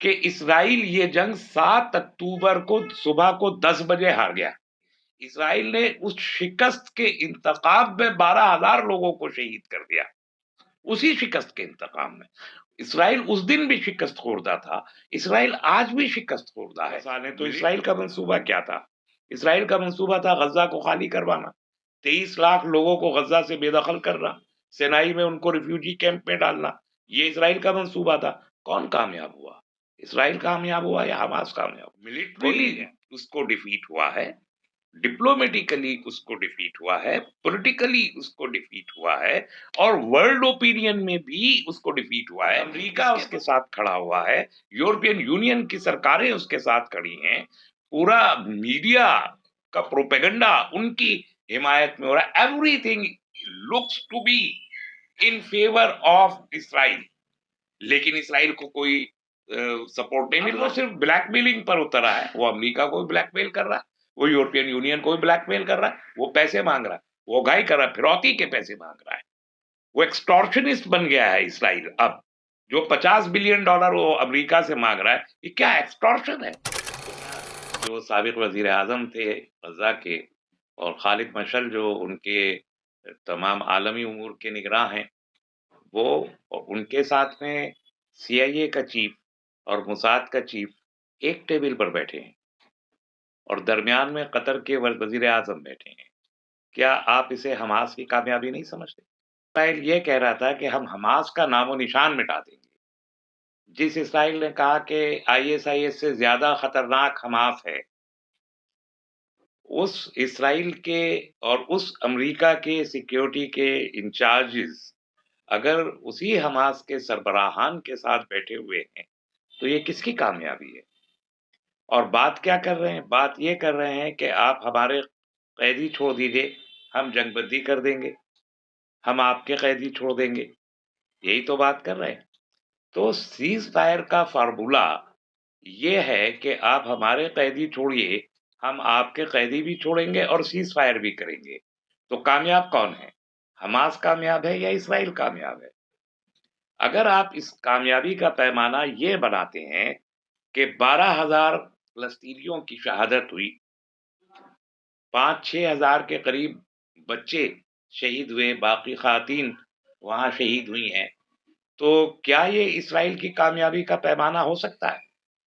کہ اسرائیل یہ جنگ 7 اکتوبر کو صبح کو 10 بجے ہار گیا. اسرائیل نے اس شکست کے انتقام میں 12,000 لوگوں کو شہید کر دیا. اسی شکست کے انتقام میں اسرائیل اس دن بھی شکست خوردہ تھا، اسرائیل آج بھی شکست خوردہ ہے. تو اسرائیل کا منصوبہ کیا تھا؟ اسرائیل کا منصوبہ تھا غزہ کو خالی کروانا، 23 لاکھ لوگوں کو غزہ سے بے دخل کرنا، سینائی میں ان کو ریفیوجی کیمپ میں ڈالنا. یہ اسرائیل کا منصوبہ تھا. کون کامیاب ہوا؟ اسرائیل کامیاب ہوا یا حماس کامیاب؟ ملٹری اس کو ڈیفیٹ ہوا ہے، ڈپلومیٹیکلی اس کو ڈیفیٹ ہوا ہے، پولیٹیکلی اس کو ڈیفیٹ ہوا ہے، اور ورلڈ اوپینین میں بھی اس کو ڈیفیٹ ہوا ہے. امریکہ اس کے ساتھ کھڑا ہوا ہے، یورپین یونین کی سرکاریں اس کے ساتھ کھڑی ہیں، پورا میڈیا کا پروپیگنڈا ان کی حمایت میں ہو رہا ہے. Everything looks to be in favour of Israel, لیکن اسرائیل کو کوئی سپورٹ نہیں مل رہا. وہ صرف بلیک میلنگ پر اترا ہے. وہ امریکہ کو بھی بلیک میل کر رہا ہے، وہ یورپین یونین کو بھی بلیک میل کر رہا ہے، وہ پیسے مانگ رہا ہے، وہ گائی کر رہا ہے، پھروتی کے پیسے مانگ رہا ہے. وہ ایکسٹورشنسٹ بن گیا ہے اسرائیل. اب جو $50 بلین وہ امریکہ سے مانگ رہا ہے، یہ کیا ایکسٹورشن ہے؟ جو سابق وزیر اعظم تھے غزہ کے، اور خالد مشعل جو ان کے تمام عالمی امور کے نگراں ہیں، وہ اور ان کے ساتھ میں سی آئی اے کا چیف اور موساد کا چیف ایک ٹیبل پر بیٹھے ہیں، اور درمیان میں قطر کے وزیر اعظم بیٹھے ہیں. کیا آپ اسے حماس کی کامیابی نہیں سمجھتے؟ اسرائیل یہ کہہ رہا تھا کہ ہم حماس کا نام و نشان مٹا دیں گے. جس اسرائیل نے کہا کہ ISIS سے زیادہ خطرناک حماس ہے، اس اسرائیل کے اور اس امریکہ کے سیکیورٹی کے انچارجز اگر اسی حماس کے سربراہان کے ساتھ بیٹھے ہوئے ہیں تو یہ کس کی کامیابی ہے؟ اور بات کیا کر رہے ہیں؟ بات یہ کر رہے ہیں کہ آپ ہمارے قیدی چھوڑ دیجئے، ہم جنگ بندی کر دیں گے، ہم آپ کے قیدی چھوڑ دیں گے. یہی تو بات کر رہے ہیں. تو سیز فائر کا فارمولا یہ ہے کہ آپ ہمارے قیدی چھوڑیے، ہم آپ کے قیدی بھی چھوڑیں گے اور سیز فائر بھی کریں گے. تو کامیاب کون ہے؟ حماس کامیاب ہے یا اسرائیل کامیاب ہے؟ اگر آپ اس کامیابی کا پیمانہ یہ بناتے ہیں کہ 12,000 فلسطینیوں کی شہادت ہوئی، 5-6 ہزار کے قریب بچے شہید ہوئے، باقی خواتین وہاں شہید ہوئی ہیں، تو کیا یہ اسرائیل کی کامیابی کا پیمانہ ہو سکتا ہے؟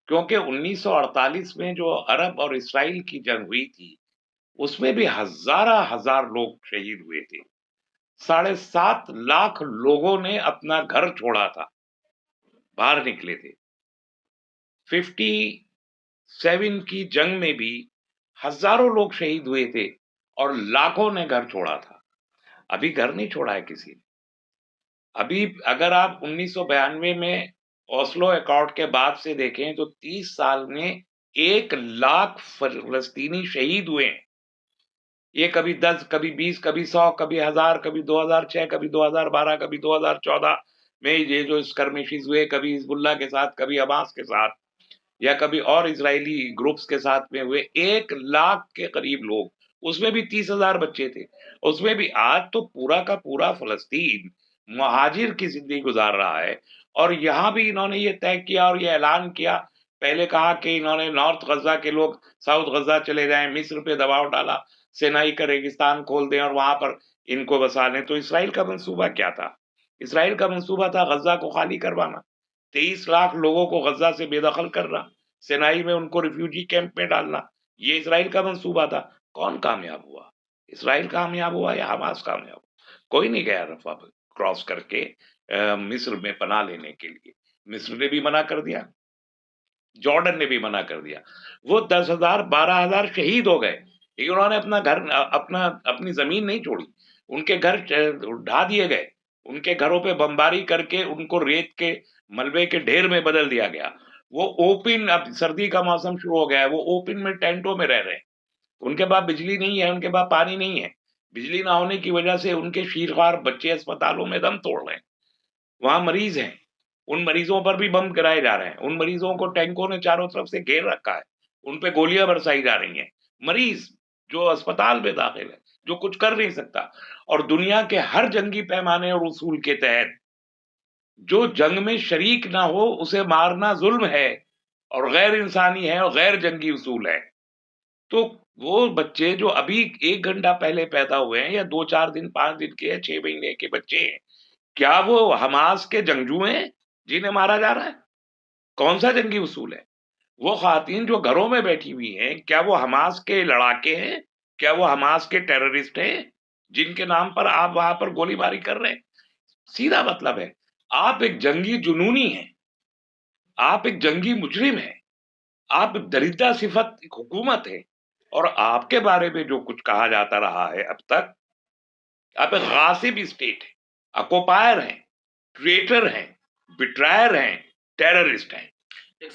کیونکہ 1948 میں جو عرب اور اسرائیل کی جنگ ہوئی تھی، اس میں بھی ہزار لوگ شہید ہوئے تھے. 7.5 لاکھ لوگوں نے اپنا گھر چھوڑا تھا، باہر نکلے تھے. 57 کی جنگ میں بھی ہزاروں لوگ شہید ہوئے تھے اور لاکھوں نے گھر چھوڑا تھا. ابھی گھر نہیں چھوڑا ہے کسی نے. ابھی اگر آپ 1992 میں اوسلو ایکارڈ کے بعد سے دیکھیں تو 30 سال میں 1 لاکھ فلسطینی شہید ہوئے ہیں. یہ کبھی 10، کبھی 20، کبھی 100، کبھی 1000، کبھی 2006، کبھی 2012، کبھی 2014 میں یہ جو اسکرمیشز ہوئے، کبھی حزب اللہ کے ساتھ، کبھی حماس کے ساتھ، یا کبھی اور اسرائیلی گروپس کے ساتھ میں ہوئے. 1 لاکھ کے قریب لوگ، اس میں بھی 30,000 بچے تھے. اس میں بھی آج تو پورا کا پورا فلسطین مہاجر کی زندگی گزار رہا ہے. اور یہاں بھی انہوں نے یہ طے کیا اور یہ اعلان کیا، پہلے کہا کہ انہوں نے نارتھ غزہ کے لوگ ساؤتھ غزہ چلے جائیں، مصر پہ دباؤ ڈالا، سینائی کا ریگستان کھول دیں اور وہاں پر ان کو بسا لیں. تو اسرائیل کا منصوبہ کیا تھا؟ اسرائیل کا منصوبہ تھا غزہ کو خالی کروانا، 23 لاکھ لوگوں کو غزہ سے بے دخل کرنا، سینائی میں ان کو ریفیوجی کیمپ میں ڈالنا. یہ اسرائیل کا منصوبہ تھا. کون کامیاب ہوا؟ اسرائیل کامیاب ہوا یا حماس کامیاب ہوا؟ کوئی نہیں گیا رفح کراس کر کے مصر میں پناہ لینے کے لیے. مصر نے بھی منع کر دیا، جارڈن نے بھی منع کر دیا. وہ 10,000 12,000 شہید ہو گئے، لیکن انہوں نے اپنا گھر اپنی زمین نہیں چھوڑی. ان کے گھر ڈھا دیے گئے، ان کے گھروں پہ بمباری کر کے ان کو ریت کے ملبے کے ڈھیر میں بدل دیا گیا. وہ اوپن، اب سردی کا موسم شروع ہو گیا ہے، وہ اوپن میں ٹینٹوں میں رہ رہے ہیں. ان کے پاس بجلی نہیں ہے، ان کے پاس پانی نہیں ہے. بجلی نہ ہونے کی وجہ سے ان کے شیرخوار بچے اسپتالوں میں دم توڑ رہے ہیں. وہاں مریض ہیں، ان مریضوں پر بھی بم گرائے جا رہے ہیں. ان مریضوں کو ٹینکوں نے چاروں طرف سے گھیر رکھا ہے، ان پہ گولیاں برسائی جا رہی ہیں. مریض جو اسپتال میں داخل ہے، جو کچھ کر نہیں سکتا. اور دنیا کے ہر جنگی پیمانے اور اصول کے تحت جو جنگ میں شریک نہ ہو اسے مارنا ظلم ہے اور غیر انسانی ہے اور غیر جنگی اصول ہے. تو وہ بچے جو ابھی 1 گھنٹہ پہلے پیدا ہوئے ہیں یا 2 4 دن 5 دن کے 6 مہینے کے بچے ہیں, کیا وہ حماس کے جنگجو ہیں جنہیں مارا جا رہا ہے؟ کون سا جنگی اصول ہے؟ وہ خواتین جو گھروں میں بیٹھی ہوئی ہیں, کیا وہ حماس کے لڑاکے ہیں؟ کیا وہ حماس کے ٹیررسٹ ہیں جن کے نام پر آپ وہاں پر گولی باری کر رہے ہیں؟ سیدھا مطلب ہے, آپ ایک جنگی جنونی ہیں, آپ ایک جنگی مجرم ہیں, آپ درندہ صفت ایک حکومت ہے, اور آپ کے بارے میں جو کچھ کہا جاتا رہا ہے اب تک, آپ ایک غاصب اسٹیٹ ہیں, اکوپائر ہیں, ٹریٹر ہیں, بٹرائر ہیں, ٹیررسٹ ہیں.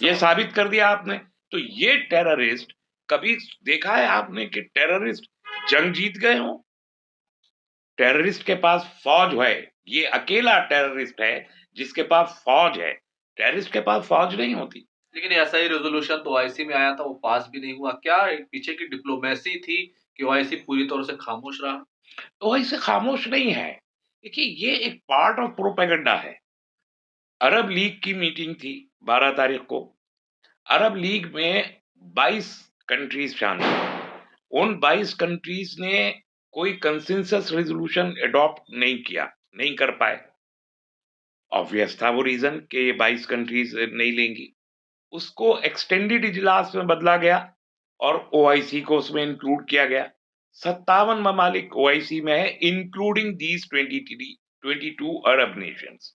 یہ ثابت کر دیا آپ نے. تو یہ ٹیررسٹ, کبھی دیکھا ہے آپ نے کہ ٹیررسٹ جنگ جیت گئے ہوں؟ ٹیررسٹ کے پاس فوج ہے, یہ اکیلا ٹیررسٹ ہے جس کے پاس فوج ہے, ٹیررسٹ کے پاس فوج نہیں ہوتی. لیکن ایسا ہی ریزولوشن تو OIC میں آیا تھا, وہ پاس بھی نہیں ہوا. کیا پیچھے کی ڈپلومیسی تھی کہ OIC پوری طور سے خاموش رہا؟ تو ایسے خاموش نہیں ہے. دیکھیے, یہ ایک پارٹ آف پروپیگنڈا ہے. عرب لیگ کی میٹنگ تھی 12 تاریخ کو. عرب لیگ میں 22 کنٹریز شامل ہیں. ان 22 کنٹریز نے کوئی کنسنسس ریزولوشن اڈاپٹ نہیں کیا, نہیں کر پائے. آبویس تھا وہ ریزن کہ یہ 22 کنٹریز نہیں لیں گی. اس کو ایکسٹینڈیڈ اجلاس میں بدلا گیا اور OIC کو اس میں انکلوڈ کیا گیا. 57 ممالک OIC میں ہے, انکلوڈنگ دیز 22 عرب نیشنز.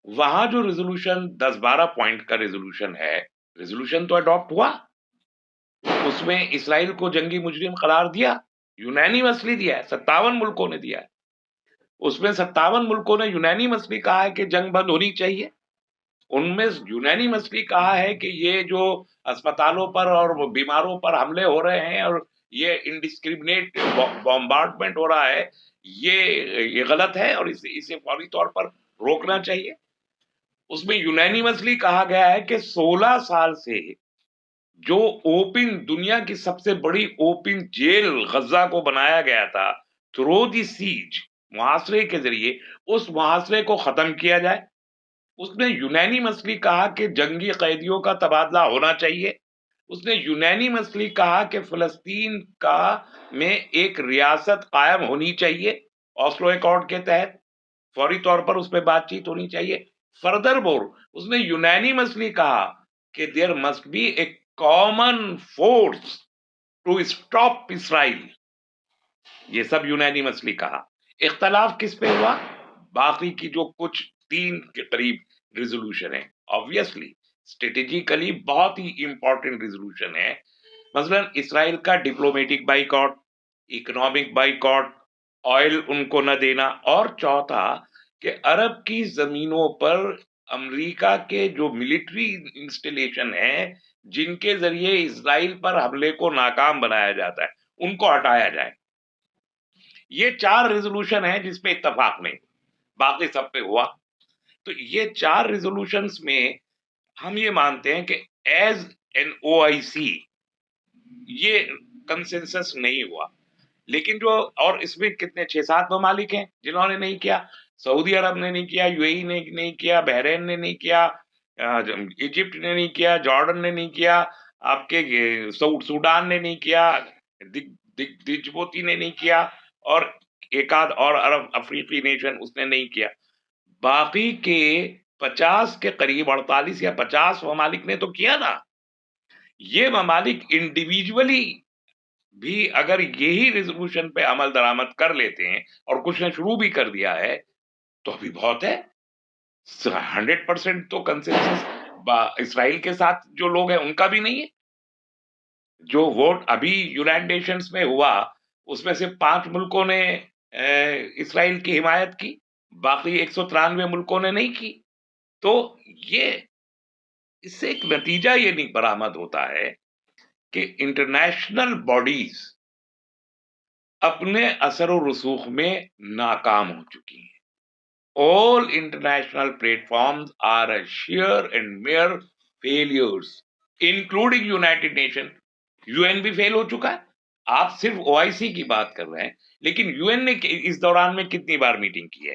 وہاں جو ریزولوشن 10-12 پوائنٹ کا ریزولوشن ہے, ریزولوشن تو اڈاپٹ ہوا, اس میں اسرائیل کو جنگی مجرم قرار دیا, یونینیمسلی دیا ہے, 57 ملکوں نے دیا ہے. اس میں 57 ملکوں نے یونینیمسلی کہا ہے کہ جنگ بند ہونی چاہیے. ان میں یونینیمسلی کہا ہے کہ یہ جو اسپتالوں پر اور بیماروں پر حملے ہو رہے ہیں اور یہ انڈسکریمنیٹ بمبارڈمنٹ ہو رہا ہے, یہ غلط ہے اور اسے فوری طور پر روکنا چاہیے. اس میں یونینیمسلی کہا گیا ہے کہ 16 سال سے جو اوپن, دنیا کی سب سے بڑی اوپن جیل غزہ کو بنایا گیا تھا تھرو دی سیج, محاصرے کے ذریعے, اس محاصرے کو ختم کیا جائے. اس نے یونینیمسلی کہا کہ جنگی قیدیوں کا تبادلہ ہونا چاہیے. اس نے یونینیمسلی کہا کہ فلسطین کا میں ایک ریاست قائم ہونی چاہیے اوسلو ایکارڈ کے تحت, فوری طور پر اس پہ بات چیت ہونی چاہیے. فردر مور, اس نے یونینیمسلی کہا کہ there must be a common force to stop Israel. یہ سب یونینیمسلی کہا. اختلاف کس پہ ہوا؟ باقی کی جو کچھ 3 کے قریب ریزولوشن ہے, آبویسلی اسٹریٹجیکلی بہت ہی امپورٹنٹ ریزولوشن ہے. مثلا اسرائیل کا diplomatic boycott, economic boycott, oil ان کو نہ دینا, اور چوتھا کہ عرب کی زمینوں پر امریکہ کے جو ملٹری انسٹالیشن ہیں جن کے ذریعے اسرائیل پر حملے کو ناکام بنایا جاتا ہے, ان کو ہٹایا جائے. یہ 4 ریزولوشن ہیں جس پہ اتفاق نہیں, باقی سب پہ ہوا. تو یہ 4 ریزولوشنز میں ہم یہ مانتے ہیں کہ ایز این OIC یہ کنسنسس نہیں ہوا. لیکن جو, اور اس میں کتنے 6-7 ممالک ہیں جنہوں نے نہیں کیا. سعودی عرب نے نہیں کیا, UAE نے نہیں کیا, بحرین نے نہیں کیا, ایجپٹ نے نہیں کیا, جارڈن نے نہیں کیا, آپ کے سوڈان نے نہیں کیا, جبوتی نے نہیں کیا, اور ایک آدھ اور عرب افریقی نیشن اس نے نہیں کیا. باقی کے 50 کے قریب 48 یا 50 ممالک نے تو کیا نا. یہ ممالک انڈیویجولی بھی اگر یہی ریزولوشن پہ عمل درآمد کر لیتے ہیں, اور کچھ نے شروع بھی کر دیا ہے, تو ابھی بہت ہے. 100% تو کنسنسس اسرائیل کے ساتھ جو لوگ ہیں ان کا بھی نہیں ہے. جو ووٹ ابھی یونائٹڈ نیشنز میں ہوا اس میں سے 5 ملکوں نے اسرائیل کی حمایت کی, باقی 193 ملکوں نے نہیں کی. تو یہ, اس سے ایک نتیجہ یہ نہیں برآمد ہوتا ہے کہ انٹرنیشنل باڈیز اپنے اثر و رسوخ میں ناکام ہو چکی ہیں. All international platforms are a sheer and mere failures, including United Nations. UN بھی فیل ہو چکا ہے. آپ صرف OIC کی بات کر رہے ہیں, لیکن UN نے اس دوران میں کتنی بار میٹنگ کی ہے؟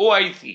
OIC,